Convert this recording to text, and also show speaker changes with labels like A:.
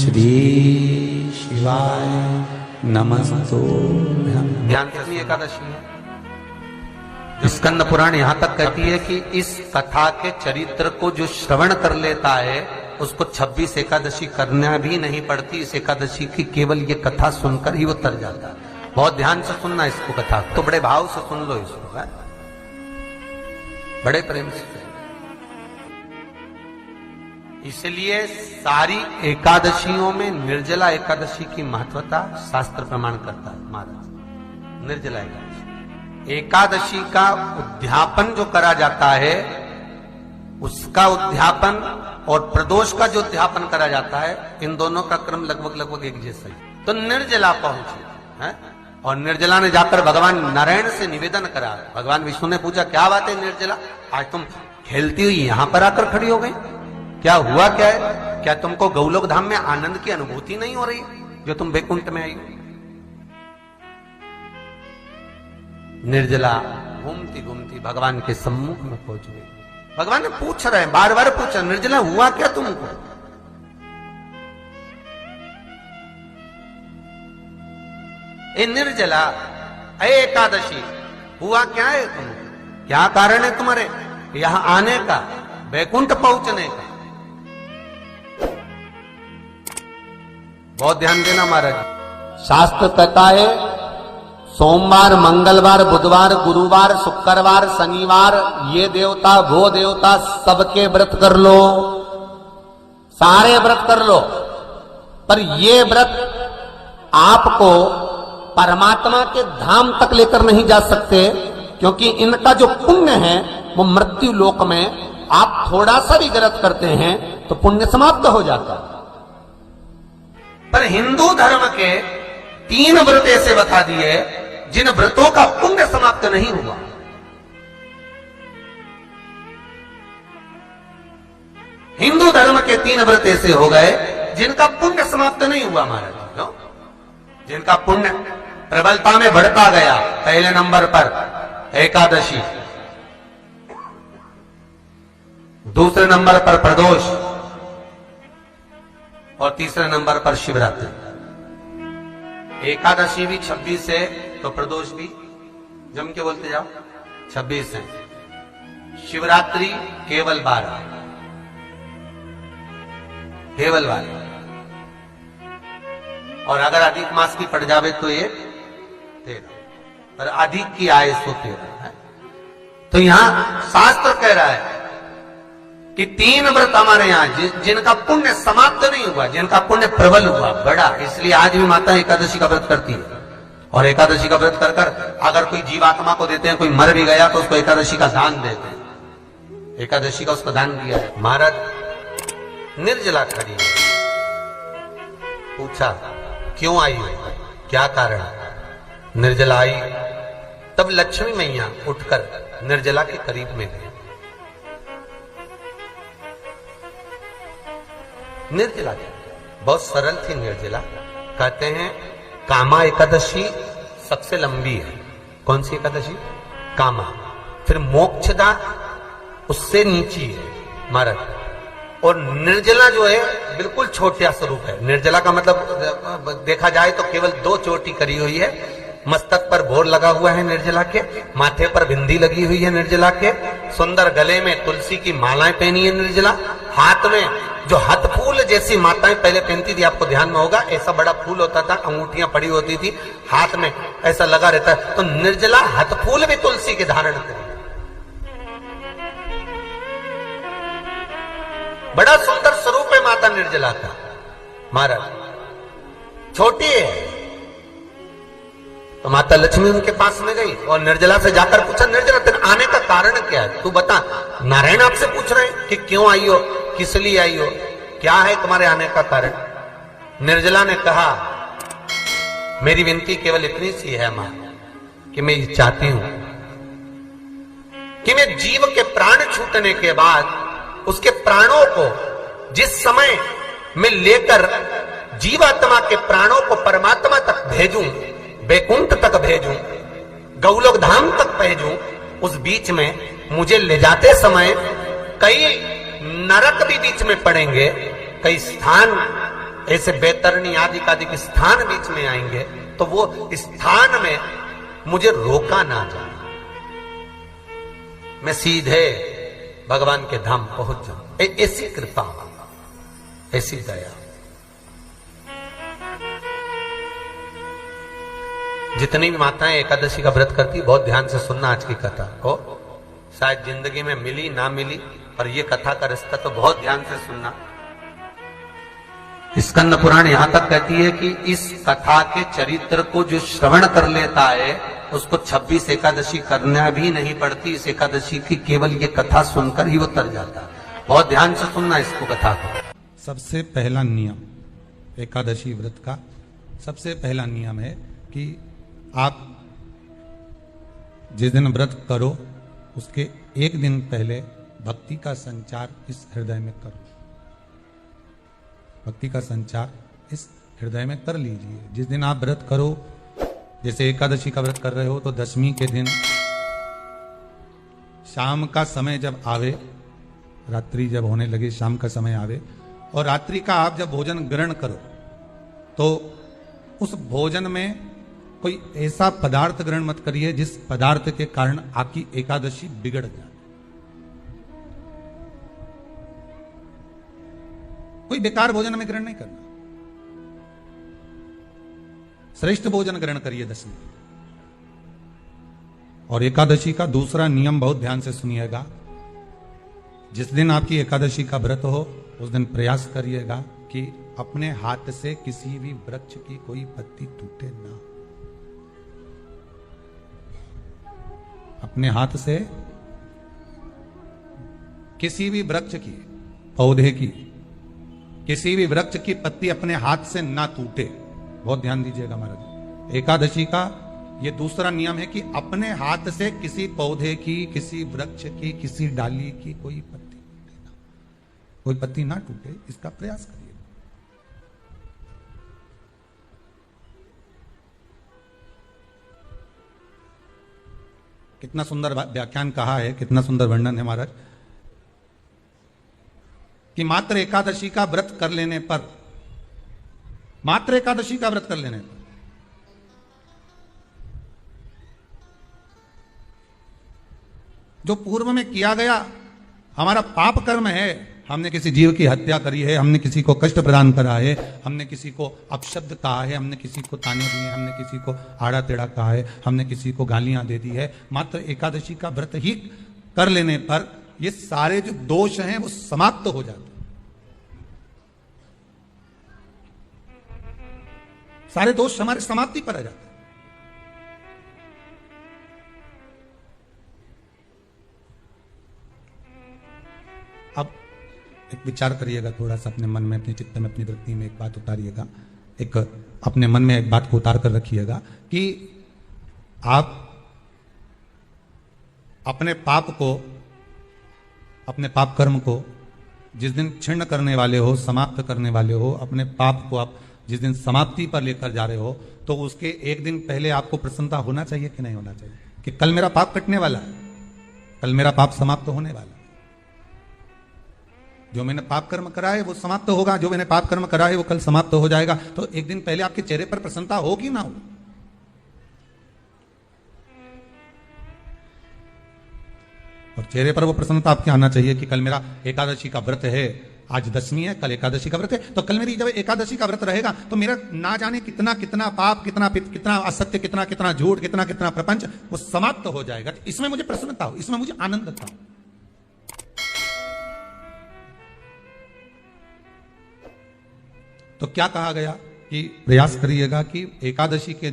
A: श्री शिवाय नमस्तुभ्यं।
B: ध्यान से एकादशी है। स्कंद पुराण यहां तक कहती है कि इस कथा के चरित्र को जो श्रवण कर लेता है उसको 26 एकादशी करना भी नहीं पड़ती। इस एकादशी की केवल ये कथा सुनकर ही वो तर जाता है। बहुत ध्यान से सुनना इसको, कथा तो बड़े भाव से सुन लो इसको, है? बड़े प्रेम से। इसलिए सारी एकादशियों में निर्जला एकादशी की महत्वता शास्त्र प्रमाण करता है महाराज। निर्जला एकादशी का उद्यापन जो करा जाता है, उसका उद्यापन और प्रदोष का जो उद्यापन करा जाता है, इन दोनों का क्रम लगभग एक जैसा ही। तो निर्जला पहुंची है और निर्जला ने जाकर भगवान नारायण से निवेदन करा। भगवान विष्णु ने पूछा, क्या बात है निर्जला, आज तुम खेलती हुई यहां पर आकर खड़ी हो गई, क्या हुआ क्या है? क्या तुमको गौलोक धाम में आनंद की अनुभूति नहीं हो रही जो तुम वैकुंठ में आई हो? निर्जला घूमती घूमती भगवान के सम्मुख में पहुंच गई। भगवान ने पूछ रहे हैं, बार बार पूछा, निर्जला हुआ क्या तुमको? ए निर्जला, ए एकादशी, हुआ क्या है तुमको? क्या कारण है तुम्हारे यहां आने का, वैकुंठ पहुंचने का? बहुत ध्यान देना महाराज। शास्त्र कहता है सोमवार, मंगलवार, बुधवार, गुरुवार, शुक्रवार, शनिवार, ये देवता वो देवता सबके व्रत कर लो, सारे व्रत कर लो, पर ये व्रत आपको परमात्मा के धाम तक लेकर नहीं जा सकते, क्योंकि इनका जो पुण्य है वो मृत्यु लोक में आप थोड़ा सा भी गलत करते हैं तो पुण्य समाप्त हो जाता है। पर हिंदू धर्म के 3 व्रत ऐसे बता दिए जिन व्रतों का पुण्य समाप्त नहीं हुआ। हिंदू धर्म के 3 व्रत ऐसे हो गए जिनका पुण्य समाप्त नहीं हुआ महाराज। क्यों? जिनका पुण्य प्रबलता में बढ़ता गया। पहले नंबर पर एकादशी, दूसरे नंबर पर प्रदोष और तीसरे नंबर पर शिवरात्रि। एकादशी भी 26 है तो प्रदोष भी जम के बोलते जाओ 26 है। शिवरात्रि केवल 12, केवल 12, और अगर अधिक मास की पड़ जावे तो ये 13, पर अधिक की आय तो 13 है। तो यहां शास्त्र कह रहा है कि 3 व्रत हमारे यहां जिनका पुण्य समाप्त नहीं हुआ, जिनका पुण्य प्रबल हुआ, बड़ा। इसलिए आज भी माता एकादशी का व्रत करती है, और एकादशी का व्रत कर कर अगर कोई जीवात्मा को देते हैं, कोई मर भी गया तो उसको एकादशी का दान देते हैं। एकादशी का उसको दान दिया है। महाराज निर्जला खड़ी है, पूछा क्यों आई हो, क्या कारण? निर्जला आई तब लक्ष्मी मैया उठकर निर्जला के करीब में गई। निर्जला बहुत सरल थी निर्जला। कहते हैं कामा एकादशी सबसे लंबी है। कौन सी एकादशी? कामा। फिर मोक्षदा उससे नीची है महाराज। और निर्जला जो है बिल्कुल छोटा स्वरूप है। निर्जला का मतलब देखा जाए तो केवल 2 चोटी करी हुई है। मस्तक पर भोर लगा हुआ है निर्जला के, माथे पर बिंदी लगी हुई है निर्जला के, सुंदर गले में तुलसी की मालाएं पहनी है निर्जला, हाथ में जो हाथ फूल जैसी माताएं पहले पहनती थी, आपको ध्यान में होगा, ऐसा बड़ा फूल होता था, अंगूठियां पड़ी होती थी, हाथ में ऐसा लगा रहता है। तो निर्जला हाथ फूल भी तुलसी के धारण करी। बड़ा सुंदर स्वरूप है माता निर्जला का महाराज। छोटी है तो माता लक्ष्मी उनके पास में गई और निर्जला से जाकर पूछा, निर्जला तेरे आने का कारण क्या है, तू बता। नारायण आपसे पूछ रहे हैं कि क्यों आई हो, किस लिए आई हो, क्या है तुम्हारे आने का कारण? निर्जला ने कहा, मेरी विनती केवल इतनी सी है मां कि मैं ये चाहती हूं कि मैं जीव के प्राण छूटने के बाद उसके प्राणों को जिस समय मैं लेकर जीवात्मा के प्राणों को परमात्मा तक भेजूं, वैकुंठ तक भेजूं, गौलोक धाम तक भेजूं, उस बीच में मुझे ले जाते समय कई नरक भी बीच में पड़ेंगे, कई स्थान ऐसे बैतरणी आदि के स्थान बीच में आएंगे तो वो स्थान में मुझे रोका ना जाए, मैं सीधे भगवान के धाम पहुंच जाऊं। ऐसी कृपा, ऐसी दया। जितनी भी माताएं एकादशी का व्रत करती, बहुत ध्यान से सुनना आज की कथा को। शायद जिंदगी में मिली ना मिली, पर यह कथा का रिश्ता तो बहुत ध्यान से सुनना। स्कंद पुराण यहां तक कहती है कि इस कथा के चरित्र को जो श्रवण कर लेता है उसको 26 एकादशी करना भी नहीं पड़ती। इस एकादशी की केवल ये कथा सुनकर ही वो तर जाता है। बहुत ध्यान से सुनना इसको, कथा को।
C: सबसे पहला नियम एकादशी व्रत का, सबसे पहला नियम है कि आप जिस दिन व्रत करो उसके एक दिन पहले भक्ति का संचार इस हृदय में करो। भक्ति का संचार इस हृदय में कर लीजिए। जिस दिन आप व्रत करो, जैसे एकादशी का व्रत कर रहे हो तो दशमी के दिन शाम का समय जब आवे, रात्रि जब होने लगे, शाम का समय आवे और रात्रि का आप जब भोजन ग्रहण करो तो उस भोजन में कोई ऐसा पदार्थ ग्रहण मत करिए जिस पदार्थ के कारण आपकी एकादशी बिगड़ जाए। कोई बेकार भोजन में ग्रहण नहीं करना, श्रेष्ठ भोजन ग्रहण करिए दशमी। और एकादशी का दूसरा नियम बहुत ध्यान से सुनिएगा। जिस दिन आपकी एकादशी का व्रत हो उस दिन प्रयास करिएगा कि अपने हाथ से किसी भी वृक्ष की कोई पत्ती टूटे ना। अपने हाथ से किसी भी वृक्ष की, पौधे की, किसी भी वृक्ष की पत्ती अपने हाथ से ना टूटे। बहुत ध्यान दीजिएगा महाराज। एकादशी का ये दूसरा नियम है कि अपने हाथ से किसी पौधे की, किसी वृक्ष की, किसी डाली की कोई पत्ती टूटे ना, कोई पत्ती ना टूटे, इसका प्रयास करिए। कितना सुंदर व्याख्यान कहा है, कितना सुंदर वर्णन है महाराज कि मात्र एकादशी का व्रत कर लेने पर, मात्र एकादशी का व्रत कर लेने पर जो पूर्व में किया गया हमारा पाप कर्म है, हमने किसी जीव की हत्या करी है, हमने किसी को कष्ट प्रदान करा है, हमने किसी को अपशब्द कहा है, हमने किसी को ताने दिए, हमने किसी को आड़ा टेढ़ा कहा है, हमने किसी को गालियां दे दी है, मात्र एकादशी का व्रत ही कर लेने पर ये सारे जो दोष हैं वो समाप्त हो जाते हैं। सारे दोष हमारे समाप्ति पर आ जाते हैं। अब एक विचार करिएगा थोड़ा सा अपने मन में, अपने चित्त में, अपनी वृत्ति में एक बात उतारिएगा। एक अपने मन में एक बात को उतार कर रखिएगा कि आप अपने पाप को, अपने पाप कर्म को जिस दिन क्षीण करने वाले हो, समाप्त करने वाले हो, अपने पाप को आप जिस दिन समाप्ति पर लेकर जा रहे हो तो उसके एक दिन पहले आपको प्रसन्नता होना चाहिए कि नहीं होना चाहिए कि कल मेरा पाप कटने वाला है, कल मेरा पाप समाप्त होने वाला है। जो मैंने पाप कर्म करा है वो समाप्त होगा, जो मैंने पाप कर्म करा है वो कल समाप्त हो जाएगा। तो एक दिन पहले आपके चेहरे पर प्रसन्नता होगी ना हो? और चेहरे पर वो प्रसन्नता आपके आना चाहिए कि कल मेरा एकादशी का व्रत है, आज दशमी है, कल एकादशी का व्रत है, तो कल मेरी जब एकादशी का व्रत रहेगा तो मेरा ना जाने कितना कितना पाप, कितना असत्य, कितना झूठ, कितना प्रपंच वो समाप्त हो जाएगा। इसमें मुझे प्रसन्नता हो, इसमें मुझे आनंद था। तो क्या कहा गया कि प्रयास करिएगा कि एकादशी के